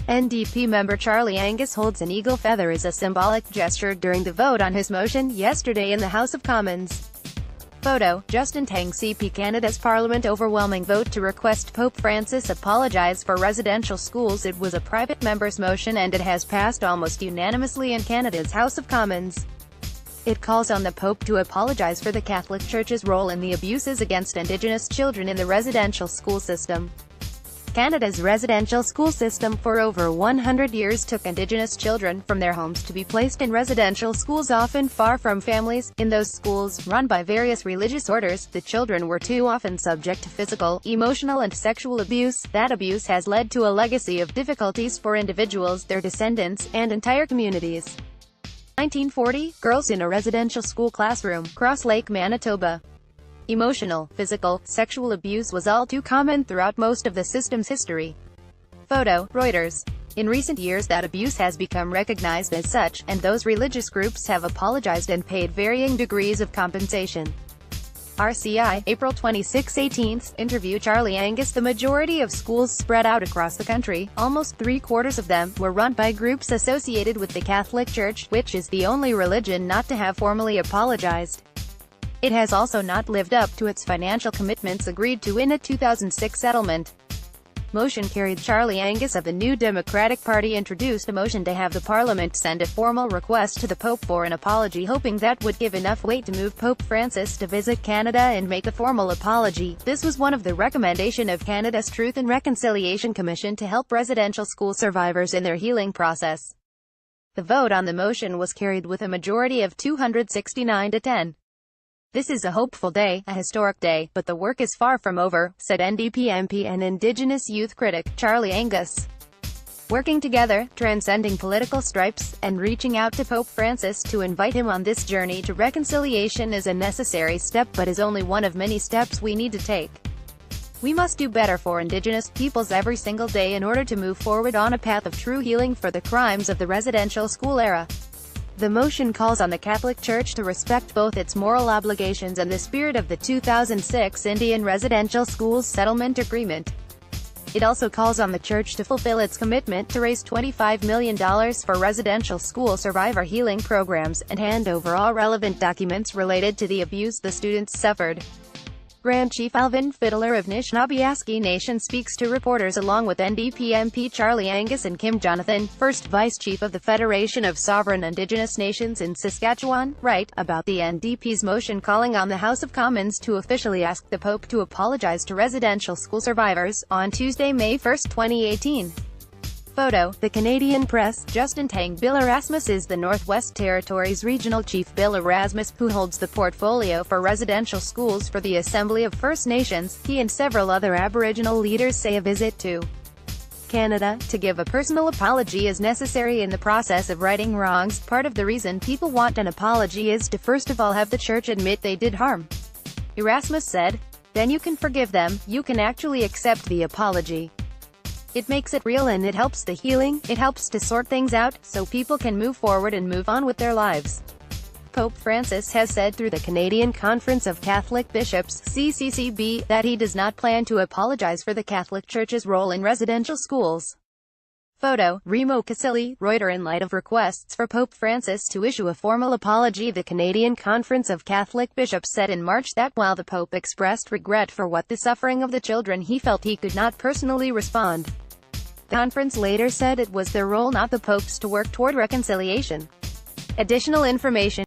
NDP member Charlie Angus holds an eagle feather as a symbolic gesture during the vote on his motion yesterday in the House of Commons. Photo: Justin Tang CP Canada's Parliament overwhelming vote to request Pope Francis apologise for residential schools. It was a private member's motion and it has passed almost unanimously in Canada's House of Commons. It calls on the Pope to apologise for the Catholic Church's role in the abuses against Indigenous children in the residential school system. Canada's residential school system for over 100 years took Indigenous children from their homes to be placed in residential schools, often far from families. In those schools, run by various religious orders, the children were too often subject to physical, emotional and sexual abuse. That abuse has led to a legacy of difficulties for individuals, their descendants, and entire communities. 1940, girls in a residential school classroom, Cross Lake, Manitoba. Emotional, physical, sexual abuse was all too common throughout most of the system's history. Photo: Reuters. In recent years that abuse has become recognized as such, and those religious groups have apologized and paid varying degrees of compensation. RCI, April 26, 18th, interview Charlie Angus. The majority of schools spread out across the country, almost three-quarters of them, were run by groups associated with the Catholic Church, which is the only religion not to have formally apologized. It has also not lived up to its financial commitments agreed to in a 2006 settlement. Motion carried. Charlie Angus of the New Democratic Party introduced a motion to have the Parliament send a formal request to the Pope for an apology, hoping that would give enough weight to move Pope Francis to visit Canada and make the formal apology. This was one of the recommendation of Canada's Truth and Reconciliation Commission to help residential school survivors in their healing process. The vote on the motion was carried with a majority of 269 to 10. This is a hopeful day, a historic day, but the work is far from over, said NDP MP and Indigenous youth critic, Charlie Angus. Working together, transcending political stripes, and reaching out to Pope Francis to invite him on this journey to reconciliation is a necessary step, but is only one of many steps we need to take. We must do better for Indigenous peoples every single day in order to move forward on a path of true healing for the crimes of the residential school era. The motion calls on the Catholic Church to respect both its moral obligations and the spirit of the 2006 Indian Residential Schools Settlement Agreement. It also calls on the Church to fulfill its commitment to raise $25 million for residential school survivor healing programs, and hand over all relevant documents related to the abuse the students suffered. Grand Chief Alvin Fiddler of Anishinaabe Nation speaks to reporters along with NDP MP Charlie Angus and Kim Jonathan, first Vice Chief of the Federation of Sovereign Indigenous Nations in Saskatchewan, right, about the NDP's motion calling on the House of Commons to officially ask the Pope to apologize to residential school survivors, on Tuesday, May 1, 2018. Photo: The Canadian Press. Justin Tang. Bill Erasmus is the Northwest Territories Regional Chief. Bill Erasmus, who holds the portfolio for residential schools for the Assembly of First Nations, he and several other Aboriginal leaders say a visit to Canada to give a personal apology is necessary in the process of righting wrongs. Part of the reason people want an apology is to first of all have the Church admit they did harm, Erasmus said. Then you can forgive them, you can actually accept the apology. It makes it real and it helps the healing, it helps to sort things out, so people can move forward and move on with their lives. Pope Francis has said through the Canadian Conference of Catholic Bishops, CCCB, that he does not plan to apologize for the Catholic Church's role in residential schools. Photo: Remo Casilli, Reuters. In light of requests for Pope Francis to issue a formal apology, the Canadian Conference of Catholic Bishops said in March that while the Pope expressed regret for the suffering of the children, he felt he could not personally respond. The conference later said it was their role, not the Pope's, to work toward reconciliation. Additional information